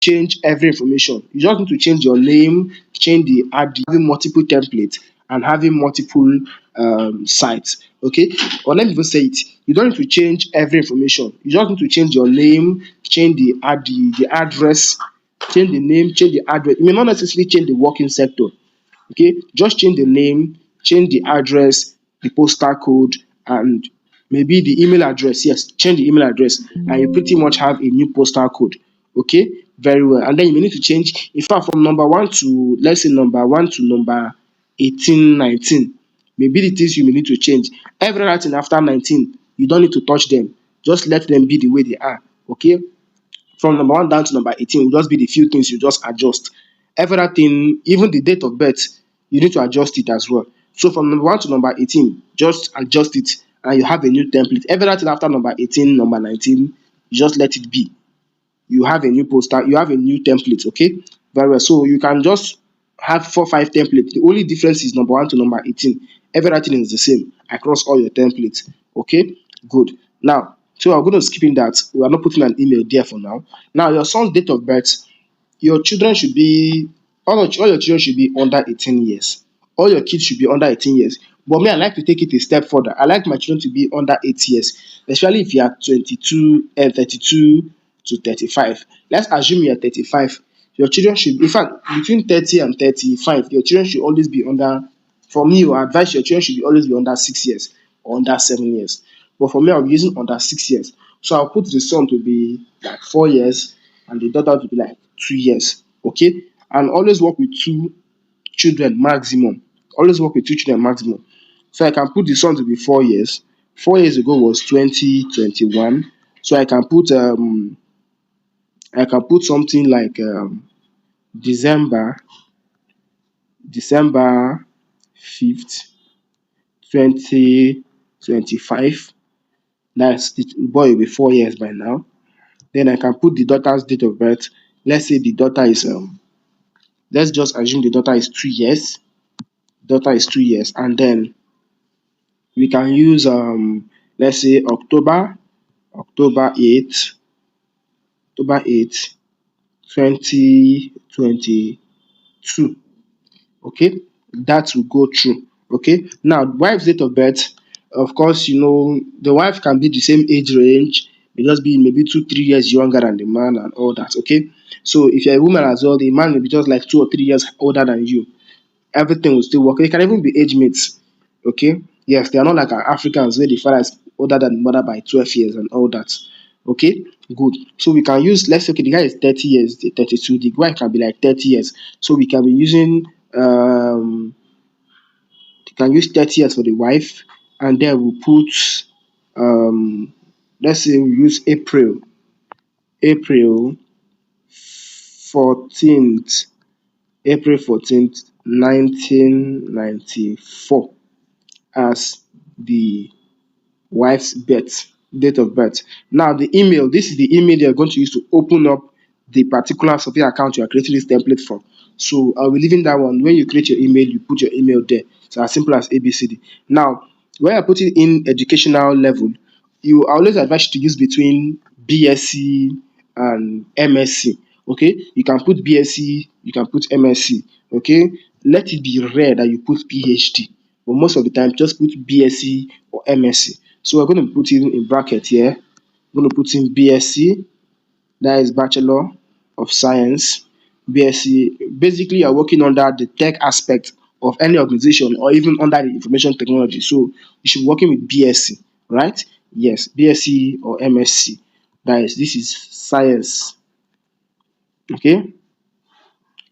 change every information. You just need to change your name, change the add having multiple templates and having multiple sites. Okay, or let me even say it. You don't need to change every information. You just need to change your name, change the address, change the name, change the address. You may not necessarily change the working sector. Okay, just change the name, change the address, the postal code, and maybe the email address. Yes, change the email address, and you pretty much have a new postal code. Okay, very well. And then you may need to change, in fact, from number one to, let's say, number one to number 18, 19. Maybe the things you may need to change. Every other thing after 19, you don't need to touch them. Just let them be the way they are. Okay, from number one down to number 18 will just be the few things you just adjust. Everything, even the date of birth, you need to adjust it as well. So from number one to number 18, just adjust it and you have a new template. Everything after number 18, number 19, you just let it be. You have a new poster, you have a new template. Okay, very well. So you can just have 4 5 templates. The only difference is number one to number 18. Everything is the same across all your templates. Okay, good. Now, so I'm going to skip in that. We are not putting an email there for now. Now, your son's date of birth, your children should be, all your children should be under 18 years. All your kids should be under 18 years. But me, I like to take it a step further. I like my children to be under 8 years, especially if you are 22 and 32 to 35. Let's assume you are 35. Your children should, in fact, between 30 and 35, your children should always be under, for me, I advise your children should be always be under 6 years or under 7 years. But for me, I'll be using under 6 years. So I'll put the son to be like 4 years and the daughter to be like 2 years. Okay? And always work with two children maximum. Always work with two children maximum. So I can put the son to be 4 years. 4 years ago was 2021. So I can put something like December December 5th, 2025. That's the boy will be 4 years by now. Then I can put the daughter's date of birth. Let's say the daughter is let's just assume the daughter is 2 years. Daughter is 2 years, and then we can use let's say October 8th, October 8th, 2022. Okay, that will go through. Okay, now wife's date of birth, of course, the wife can be the same age range, may just be maybe 2 3 years younger than the man and all that. Okay, so if you're a woman as well, the man may be just like 2 or 3 years older than you. Everything will still work. They can even be age mates. Okay, yes, they are not like our Africans where the father is older than the mother by 12 years and all that. Okay, good. So we can use, let's say, okay, the guy is 30 years, the 32, the wife can be like 30 years. So we can be using you can use 30 years for the wife, and then we'll put um let's say we use April 14th, April 14th, 1994 as the wife's date of birth. Now the email, this is the email you're going to use to open up the particular software account you are creating this template from. So I'll be leaving that one. When you create your email, you put your email there. So as simple as ABCD. Now, when you're putting in educational level, you I always advise you to use between BSc and MSc. Okay, you can put BSc, you can put MSc. Okay, let it be rare that you put PhD, but most of the time just put BSc or MSc. So we're going to put in bracket here. We're going to put in BSc, that is Bachelor of Science. BSc, basically you're working under the tech aspect of any organization or even under the information technology. So you should be working with BSc, right? Yes, BSc or MSc. This is science. Okay.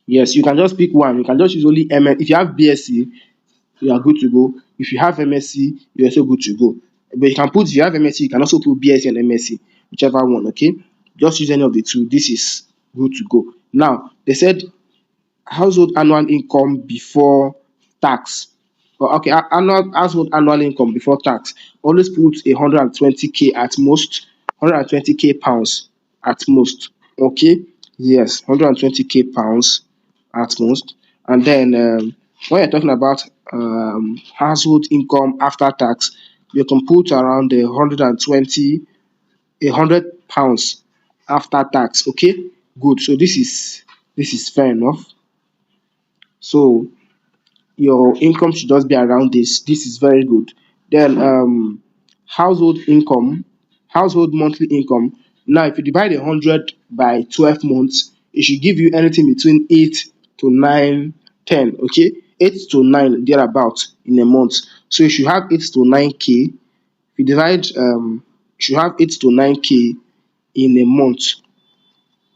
Yes, you can just pick one. You can just use only MS. If you have BSc, you are good to go. If you have MSc, you're also good to go. But you can put, if you have MSc, you can also put BSc and MSc, whichever one. Okay, just use any of the two. This is good to go. Now they said household annual income before tax. Okay, annual household annual income before tax. Always put 120k at most, 120k pounds at most. Okay, yes, 120k pounds at most. And then when you're talking about household income after tax, you can put around 120, £100 after tax. Okay, Good. So this is fair enough. So your income should just be around this. This is very good. Then household income, household monthly income. Now, if you divide 100 by 12 months, it should give you anything between 8 to 9, 10. Okay, 8 to 9 thereabout in a month. So you should have 8 to 9k. If you divide, you should have 8 to 9k in a month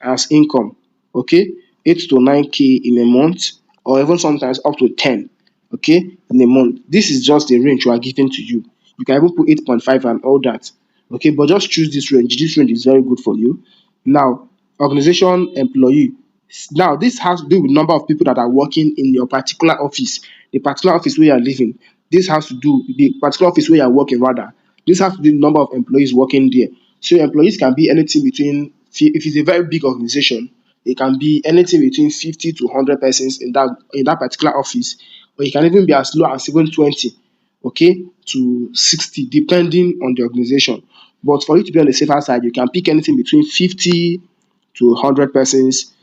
as income. Okay, 8 to 9k in a month, or even sometimes up to 10, okay, in a month. This is just the range we are giving to you. You can even put 8.5 and all that. Okay, but just choose this range. This range is very good for you. Now, organization employee. Now, this has to do with number of people that are working in your particular office, the particular office where you are living. This has to do with the particular office where you are working, rather. This has to do with the number of employees working there. So employees can be anything between, if it's a very big organization, it can be anything between 50 to 100 persons in that particular office, or it can even be as low as even 20, okay, to 60, depending on the organization. But for you to be on the safer side, you can pick anything between 50 to 100 persons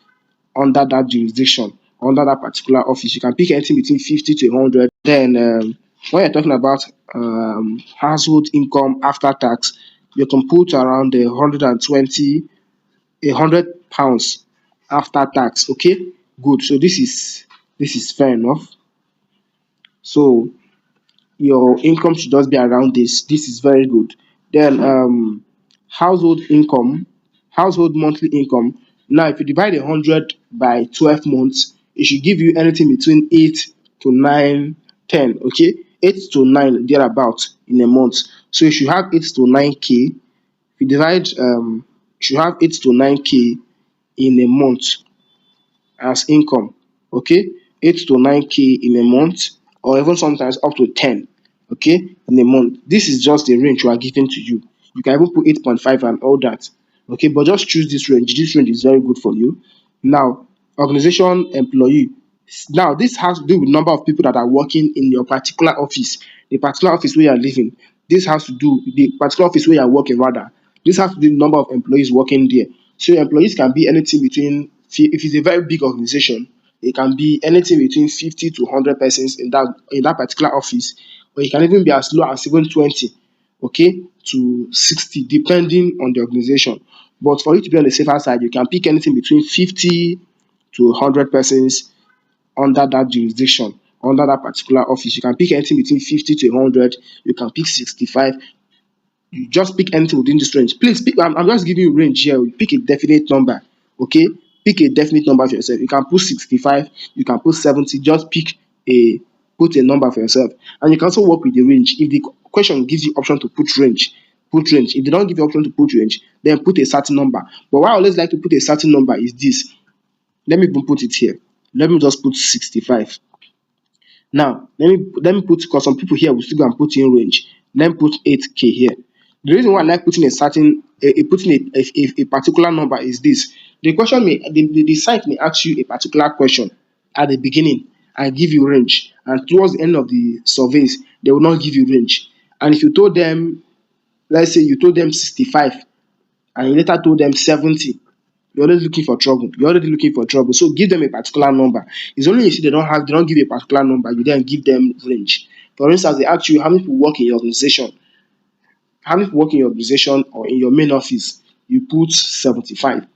under that jurisdiction, under that particular office. You can pick anything between 50 to 100. Then, when you're talking about household income after tax, you can put around 120, £100 after tax. Okay, good. So this is fair enough. So your income should just be around this. This is very good. Then household income, household monthly income. Now, if you divide 100 by 12 months, it should give you anything between 8 to 9, 10. Okay, 8 to 9 thereabout in a month. So you should have 8 to 9k. If you divide, you should have 8 to 9k in a month as income. Okay, 8 to 9k in a month, or even sometimes up to 10, okay, in a month. This is just the range we are giving to you. You can even put 8.5 and all that. Okay, but just choose this range. This range is very good for you. Now, organization employee. Now, this has to do with number of people that are working in your particular office, the particular office where you are living. This has to do with the particular office where you are working, rather. This has to do with the number of employees working there. So employees can be anything between, if it's a very big organization, it can be anything between 50 to 100 persons in that particular office, or it can even be as low as even 20, okay, to 60, depending on the organization. But for you to be on the safer side, you can pick anything between 50 to 100 persons under that jurisdiction, under that particular office. You can pick anything between 50 to 100. You can pick 65. You just pick anything within this range. Please pick. I'm just giving you range here. Pick a definite number. Okay, pick a definite number for yourself. You can put 65. You can put 70. Just a put a number for yourself, and you can also work with the range. If the question gives you option to put range, put range. If they don't give you option to put range, then put a certain number. But why I always like to put a certain number is this. Let me even put it here. Let me just put 65. Now, let me put, because some people here will still go and put in range. Let me put 8k here. The reason why I like putting a particular number is this. The site may ask you a particular question at the beginning and give you range, and towards the end of the surveys they will not give you range. And if you told them, let's say you told them 65, and you later told them 70, you're already looking for trouble. You're already looking for trouble. So give them a particular number. It's only if they don't give you a particular number, you then give them range. For instance, they ask you how many people work in your organization. How many people work in your organization or in your main office? You put 75,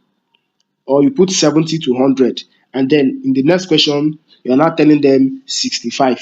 or you put 70 to 100, and then in the next question you're not telling them 65.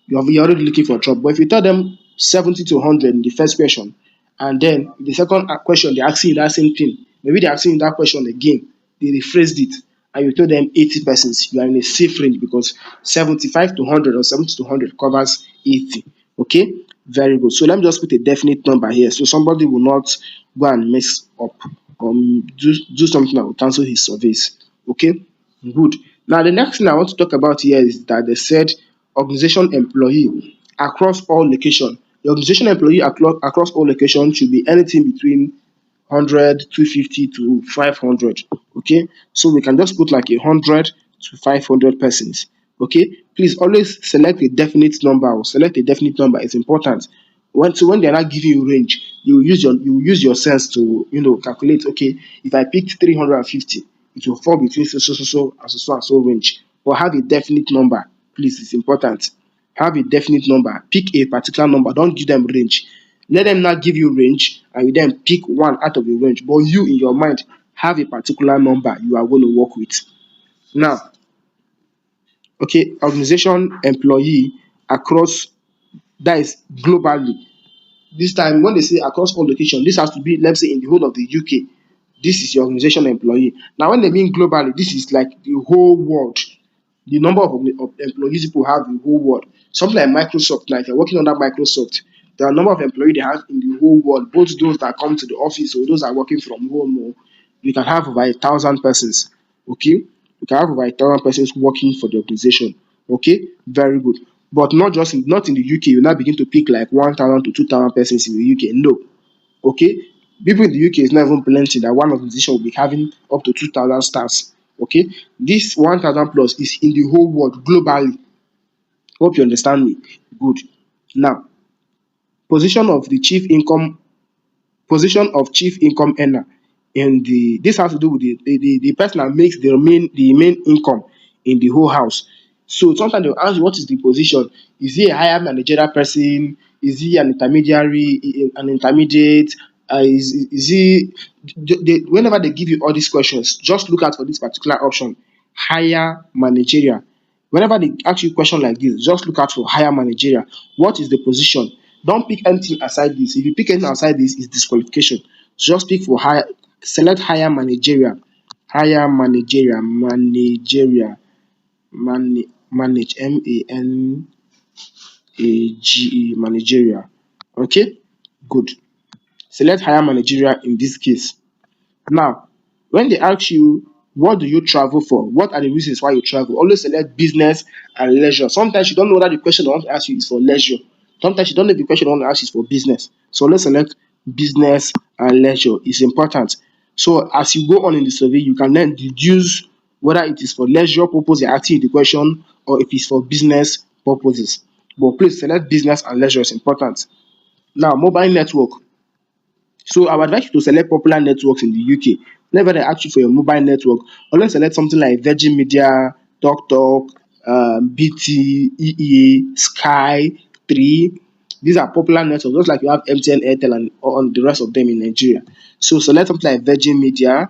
You're already looking for trouble. But if you tell them 70 to 100 in the first question, and then in the second question they're asking you that same thing, maybe they're asking you that question again, they rephrased it, and you told them 80 persons, you are in a safe range, because 75 to 100 or 70 to 100 covers 80. Okay, very good. So let me just put a definite number here, so somebody will not go and mess up or do something that will cancel his surveys. Okay, good. Now, the next thing I want to talk about here is that they said organization employee across all location. The organization employee across all locations should be anything between 100, 250 to 500. Okay, so we can just put like 100 to 500 persons. Okay, please always select a definite number, or select a definite number. It's important. When they're not giving you range, you use your sense to calculate. Okay, if I picked 350, it will fall between so and so range. But have a definite number, please. It's important. Have a definite number. Pick a particular number. Don't give them range. Let them not give you range, and you then pick one out of the range. But you, in your mind, have a particular number you are going to work with. Now, okay, organization employee across, that is globally. This time, when they say across all locations, this has to be, let's say, in the whole of the UK. This is your organization employee. Now, when they mean globally, this is like the whole world. The number of employees people have in the whole world. Something like Microsoft, like if you're working under Microsoft, there are a number of employees they have in the whole world, both those that come to the office or those that are working from home. Or you can have over 1,000 persons. Okay, you can have over 1,000 persons working for the organization. Okay, very good. But not in the UK. You now begin to pick like 1,000 to 2,000 persons in the UK. No, okay, people in the UK is not even plenty that one organization will be having up to 2,000 staffs. Okay, this 1,000 plus is in the whole world globally. Hope you understand me. Good. Now, position of the chief income position of chief income earner in the this has to do with the person that makes the main income in the whole house. So sometimes they'll ask you, what is the position? Is he a higher managerial person? Is he an intermediary, an intermediate? Is he whenever they give you all these questions, just look out for this particular option, higher managerial. Whenever they ask you a question like this, just look out for higher managerial. What is the position? Don't pick anything aside this. If you pick anything aside this, it's disqualification. So just pick for higher, select higher managerial. Higher managerial, manage, managerial. Okay, good. Select higher managerial in this case. Now, when they ask you, what do you travel for? What are the reasons why you travel? Always select business and leisure. Sometimes you don't know that the question I want to ask you is for leisure. Sometimes you don't know if the question I want to ask is for business. So let's select business and leisure. It's important. So as you go on in the survey, you can then deduce whether it is for leisure purpose you're asking the question or if it's for business purposes. But please select business and leisure is important. Now, mobile network. So I would advise you to select popular networks in the UK. Whenever they ask you for your mobile network, always select something like Virgin Media, TalkTalk, BT, EE, Sky, 3. These are popular networks, just like you have MTN, Airtel, and on the rest of them in Nigeria. So select something like Virgin Media,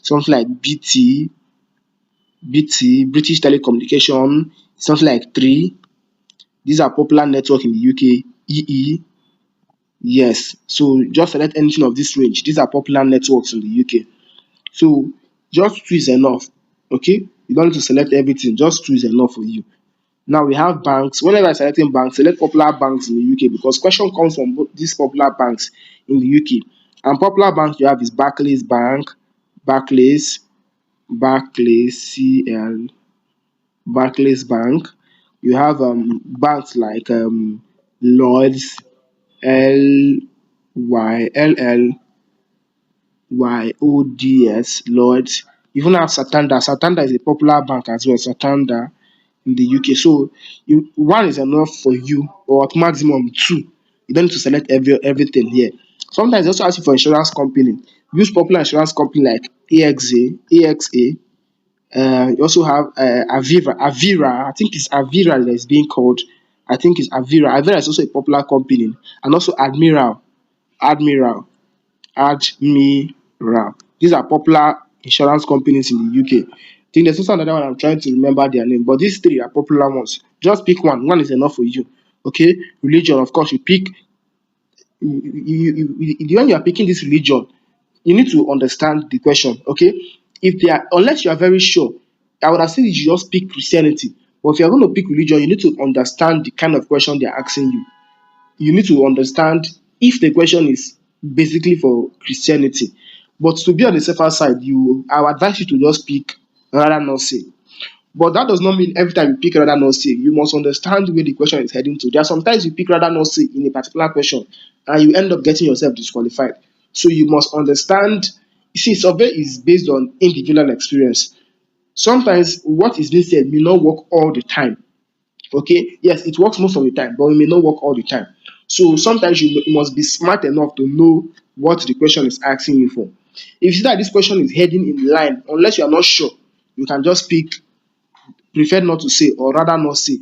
something like BT, British Telecommunication, something like 3. These are popular network in the UK. EE, yes. So just select anything of this range. These are popular networks in the UK. So just two is enough. Okay. You don't need to select everything. Just two is enough for you. Now we have banks. Whenever you're selecting banks, select popular banks in the UK because question comes from these popular banks in the UK. And popular banks you have is Barclays Bank, Barclays, CL, Barclays Bank. You have banks like Lloyds, LYLLYODS, Lloyds. Even have Santander. Santander is a popular bank as well. Santander in the UK. So one is enough for you, or at maximum two. You don't need to select everything here. Sometimes they also ask you for insurance company. Use popular insurance company like AXA. You also have Avira. I think it's Avira that is being called. I think it's Avira. Avira is also a popular company, and also Admiral, Admiral. These are popular insurance companies in the UK. I think there's also another one I'm trying to remember their name, but these three are popular ones. Just pick one. One is enough for you. Okay. Religion, of course, you pick. When you are picking this religion, you need to understand the question. Okay. If they are, unless you are very sure, I would have said you should just pick Christianity. But if you are going to pick religion, you need to understand the kind of question they are asking you. You need to understand if the question is basically for Christianity. But to be on the safer side, I would advise you to just pick rather not say. But that does not mean every time you pick rather not say, you must understand where the question is heading to. There are sometimes you pick rather not say in a particular question and you end up getting yourself disqualified. So you must understand. You see, survey is based on individual experience. Sometimes what is being said may not work all the time. Okay, yes, it works most of the time, but it may not work all the time. So sometimes you must be smart enough to know what the question is asking you for. If you see that this question is heading in line, unless you are not sure, you can just pick prefer not to say or rather not say.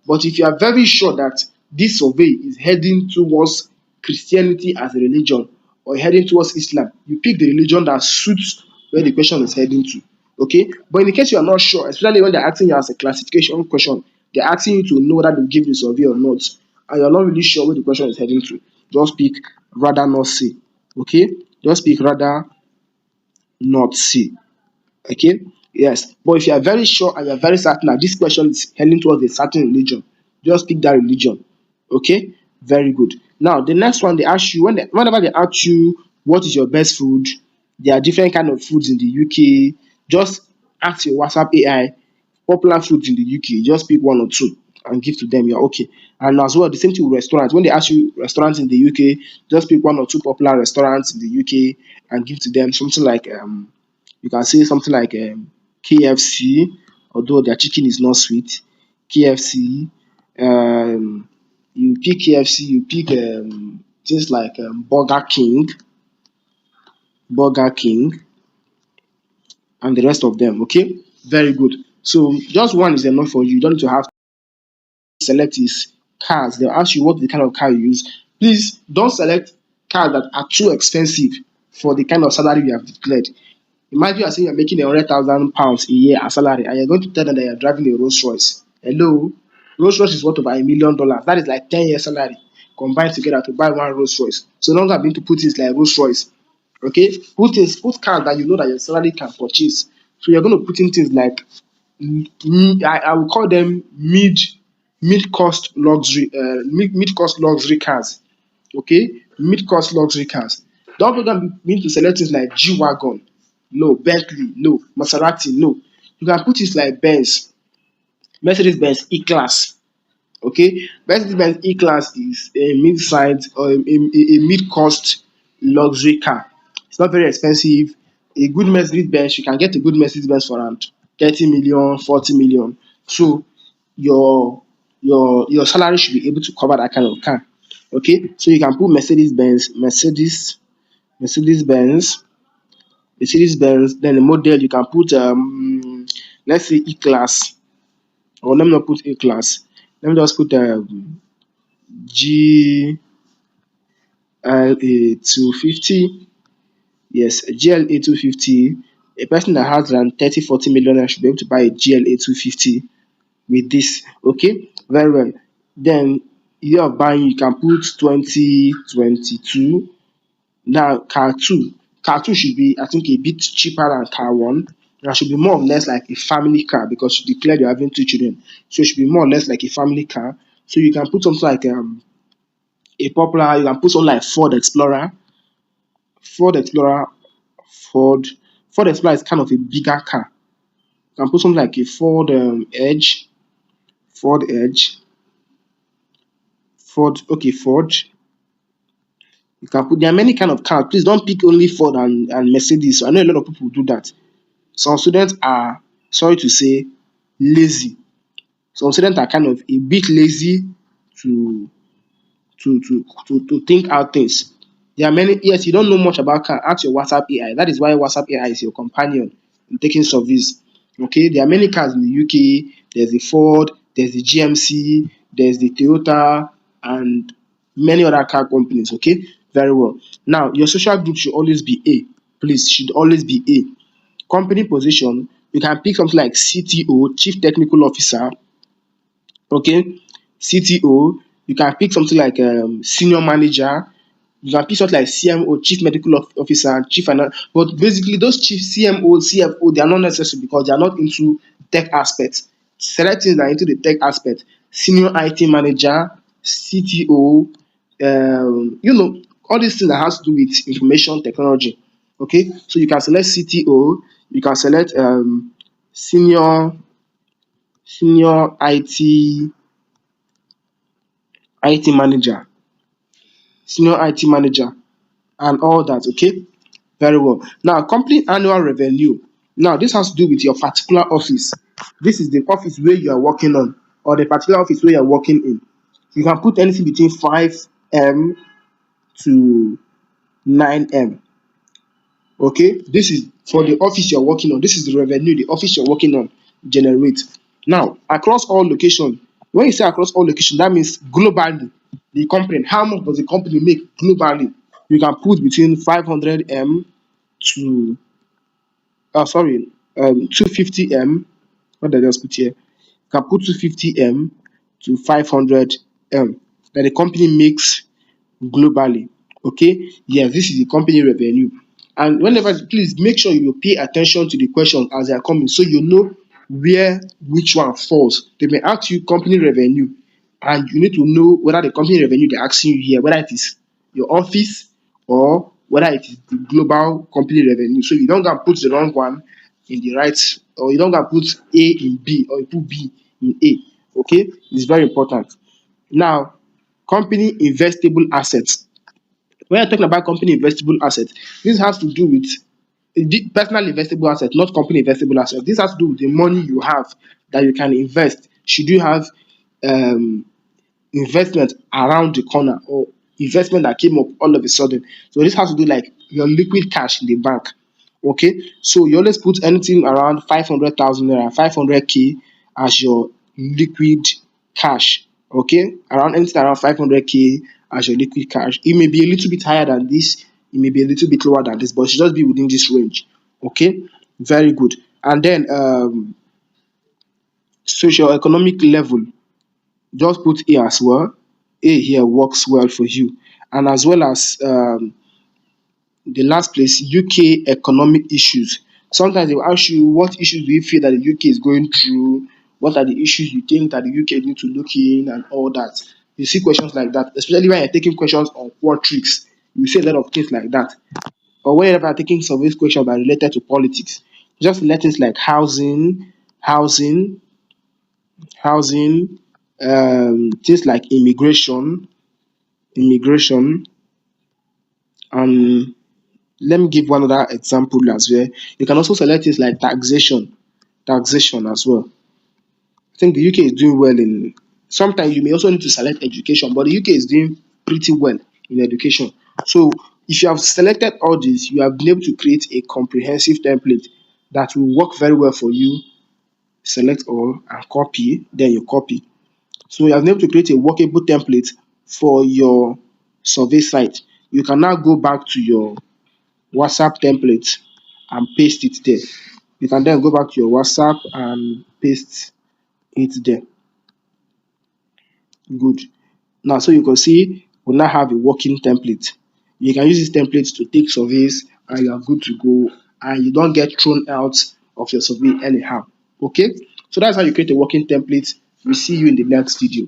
But if you are very sure that this survey is heading towards Christianity as a religion or heading towards Islam, you pick the religion that suits where the question is heading to. Okay? But in the case you are not sure, especially when they're asking you as a classification question, they're asking you to know whether they give the survey or not, and you're not really sure where the question is heading to, just pick rather not say. Okay? Just pick rather not say. Okay, yes. But if you are very sure and you are very certain that this question is heading towards a certain religion, just pick that religion. Okay, very good. Now the next one, they ask you whenever they ask you what is your best food, there are different kind of foods in the UK. Just ask your WhatsApp AI popular foods in the UK. Just pick one or two and give to them. You're okay. And as well, the same thing with restaurants. When they ask you restaurants in the UK, just pick one or two popular restaurants in the UK and give to them something like you can say something like KFC, although their chicken is not sweet. KFC, you pick KFC, you pick things like Burger King, and the rest of them. Okay, very good. So just one is enough for you. You don't need to have to select is cars. They'll ask you what the kind of car you use. Please don't select cars that are too expensive for the kind of salary you have declared. Imagine you are saying you're making £100,000 a year as salary, and you're going to tell them that you're driving a Rolls Royce. Hello, Rolls Royce is worth over $1 million. That is like 10 years salary combined together to buy one Rolls Royce. So no longer being to put things like Rolls Royce. Okay, put cars that you know that your salary can purchase. So you're going to put in things like I will call them mid cost luxury mid cost luxury cars. Okay, mid cost luxury cars. Don't put them mean to select things like G wagon. No, Bentley, no, Maserati, no. You can put it like Benz, Mercedes Benz E Class. Okay, Mercedes Benz E Class is a mid-size or a mid-cost luxury car. It's not very expensive. A good Mercedes Benz, you can get a good Mercedes Benz for around 30 million, 40 million. So your salary should be able to cover that kind of car. Okay, so you can put Mercedes Benz, then the model you can put let's say E class, or let me not put A class. Let me just put GLA 250. Yes, a GLA 250. A person that has around 30-40 million should be able to buy a GLA 250 with this. Okay, very well. Then year of buying you can put 2022. Now car two should be I think a bit cheaper than car one. It should be more or less like a family car because you declared you're having two children. So it should be more or less like a family car. So you can put something like a popular, you can put something like Ford Explorer, Ford Ford Explorer is kind of a bigger car. You can put something like a Ford Edge, Ford. You can put there are many kind of cars. Please don't pick only Ford and Mercedes. I know a lot of people do that. Some students are, sorry to say, lazy. Some students are kind of a bit lazy to to think out things. There are many, yes, you don't know much about car, ask your WhatsApp AI. That is why WhatsApp AI is your companion in taking surveys. Okay, there are many cars in the UK. There's the Ford, there's the GMC, there's the Toyota, and many other car companies. Okay, very well. Now, your social group should always be A. Please, should always be A. Company position, you can pick something like CTO, Chief Technical Officer. Okay, CTO. You can pick something like senior manager. You can pick something like CMO, Chief Medical Officer, Chief Finance. But basically, those chief CMO, CFO, they are not necessary because they are not into tech aspects. Select things that are into the tech aspect. Senior IT manager, CTO, all these things that has to do with information technology. Okay, so you can select CTO, you can select senior senior IT manager, senior IT manager, and all that. Okay, very well. Now, company annual revenue. Now, this has to do with your particular office. This is the office where you are working on, or the particular office where you are working in. You can put anything between 5M to 9M. Okay, this is for the office you're working on. This is the revenue the office you're working on generate. Now, across all location, when you say across all location, that means globally, the company, how much does the company make globally? You can put between 500M to, sorry, 250M. What did I just put here? You can put 250M to 500M that the company makes globally. Okay, yes, this is the company revenue. And whenever, please make sure you pay attention to the questions as they are coming, so you know where which one falls. They may ask you company revenue, and you need to know whether the company revenue they're asking you here, whether it is your office or whether it is the global company revenue. So you don't go and put the wrong one in the right, or you don't go and put A in B, or you put B in A. Okay, it's very important. Now, company investable assets. When you're talking about company investable assets, this has to do with the personal investable asset, not company investable asset. This has to do with the money you have that you can invest. Should you have um, investment around the corner, or investment that came up all of a sudden? So this has to do like your liquid cash in the bank. Okay, so you always put anything around 500,000 naira, 500K as your liquid cash. Okay, around anything around 500K as your liquid cash. It may be a little bit higher than this, it may be a little bit lower than this, but it should just be within this range. Okay, very good. And then social economic level, just put A as well. A here works well for you, and as well as the last place, UK economic issues. Sometimes they will ask you, what issues do you feel that the UK is going through? What are the issues you think that the UK need to look in, and all that? You see questions like that, especially when you're taking questions on tricks. You see a lot of things like that. Or whenever you're taking some of these questions that are related to politics, just let things like housing, housing, things like immigration, and let me give one other example as well. You can also select things like taxation as well. I think the UK is doing well in. Sometimes you may also need to select education, but the UK is doing pretty well in education. So if you have selected all this, you have been able to create a comprehensive template that will work very well for you. Select all and copy, then you copy. So you have been able to create a workable template for your survey site. You can now go back to your WhatsApp template and paste it there. You can then go back to your WhatsApp and paste it there. Good. Now, so you can see we now have a working template. You can use this template to take surveys, and you are good to go, and you don't get thrown out of your survey anyhow. Okay? So that's how you create a working template. We see you in the next video.